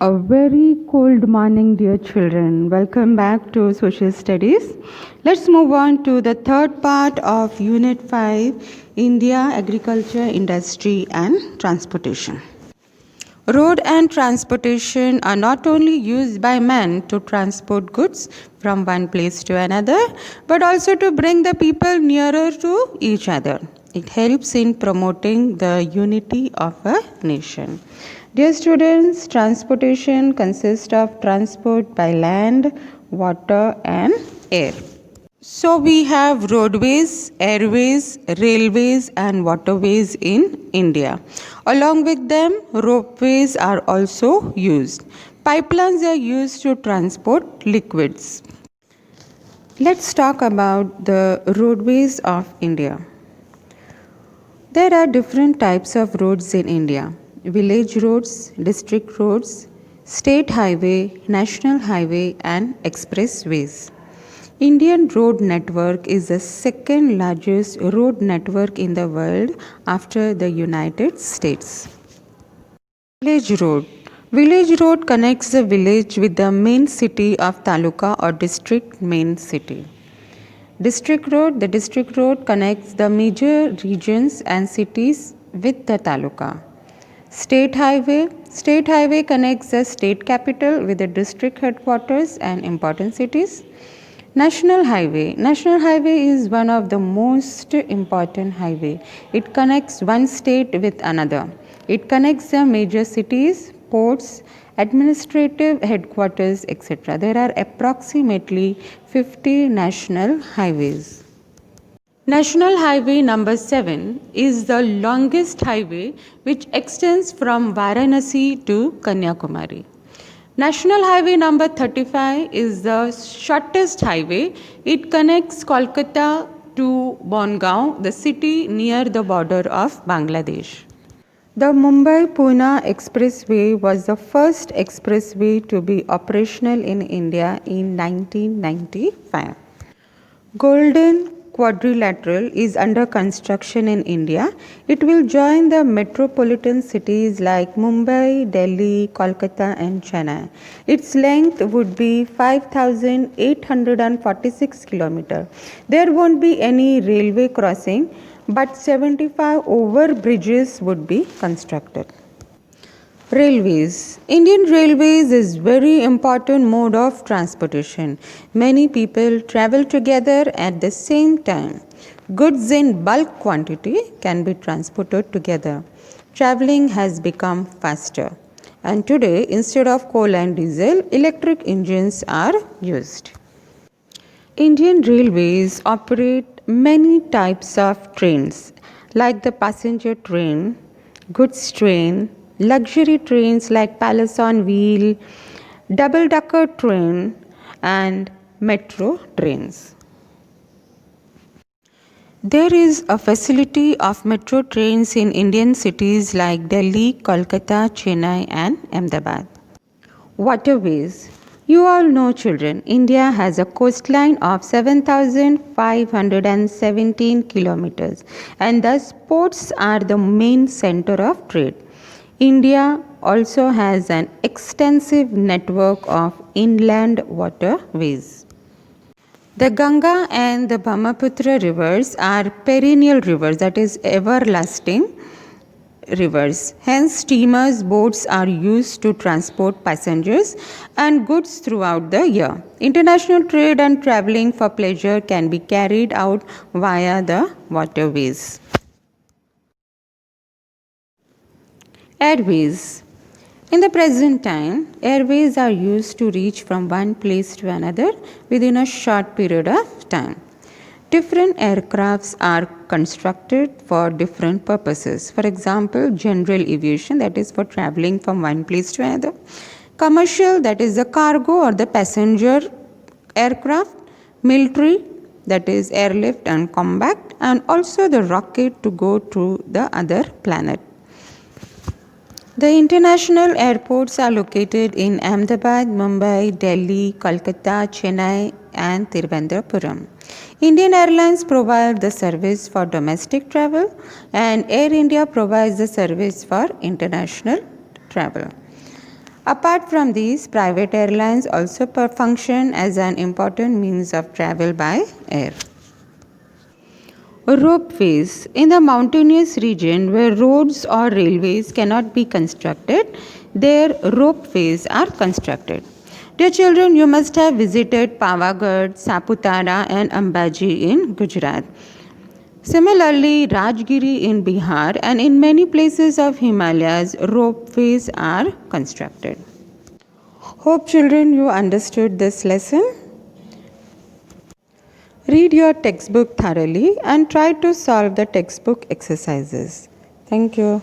A very cold morning, dear children. Welcome back to Social Studies. Let's move on to the third part of Unit 5, India, Agriculture, Industry and Transportation. Road and transportation are not only used by men to transport goods from one place to another, but also to bring the people nearer to each other. It helps in promoting the unity of a nation. Dear students, transportation consists of transport by land, water and air. So we have roadways, airways, railways and waterways in India. Along with them, ropeways are also used. Pipelines are used to transport liquids. Let's talk about the roadways of India. There are different types of roads in India. Village roads, district roads, state highway, national highway and expressways. Indian road network is the second largest road network in the world after the United States. Village road. Village road connects the village with the main city of taluka or district main city. District road. The district road connects the major regions and cities with the taluka. State highway. State highway connects the state capital with the district headquarters and important cities. National highway. National highway is one of the most important highway. It connects one state with another. It connects the major cities, ports, administrative headquarters, etc. There are approximately 50 national highways. National Highway number 7 is the longest highway which extends from Varanasi to Kanyakumari. National Highway number 35 is the shortest highway. It connects Kolkata to Bongaon, the city near the border of Bangladesh. The Mumbai-Pune Expressway was the first expressway to be operational in India in 1995. Golden Quadrilateral is under construction in India. It will join the metropolitan cities like Mumbai, Delhi, Kolkata and Chennai. Its length would be 5,846 km. There won't be any railway crossing, but 75 over bridges would be constructed. Railways. Indian Railways is very important mode of transportation. Many people travel together at the same time. Goods in bulk quantity can be transported together. Traveling has become faster. And today, instead of coal and diesel, electric engines are used. Indian Railways operate many types of trains like the passenger train, goods train, luxury trains like Palace on Wheel, double-decker train and metro trains. There is a facility of metro trains in Indian cities like Delhi, Kolkata, Chennai and Ahmedabad. Waterways. You all know, children, India has a coastline of 7,517 kilometers and thus ports are the main center of trade. India also has an extensive network of inland waterways. The Ganga and the Brahmaputra rivers are perennial rivers, that is everlasting rivers. Hence, steamers, boats are used to transport passengers and goods throughout the year. International trade and traveling for pleasure can be carried out via the waterways. Airways. In the present time, airways are used to reach from one place to another within a short period of time. Different aircrafts are constructed for different purposes. For example, general aviation, that is for traveling from one place to another. Commercial, that is the cargo or the passenger aircraft. Military, that is airlift and combat, and also the rocket to go to the other planet. The international airports are located in Ahmedabad, Mumbai, Delhi, Kolkata, Chennai and Thiruvananthapuram. Indian Airlines provide the service for domestic travel and Air India provides the service for international travel. Apart from these, private airlines also function as an important means of travel by air. Ropeways. In the mountainous region where roads or railways cannot be constructed, there ropeways are constructed. Dear children, you must have visited Pavagadh, Saputara and Ambaji in Gujarat. Similarly, Rajgiri in Bihar and in many places of Himalayas, ropeways are constructed. Hope children you understood this lesson. Read your textbook thoroughly and try to solve the textbook exercises. Thank you.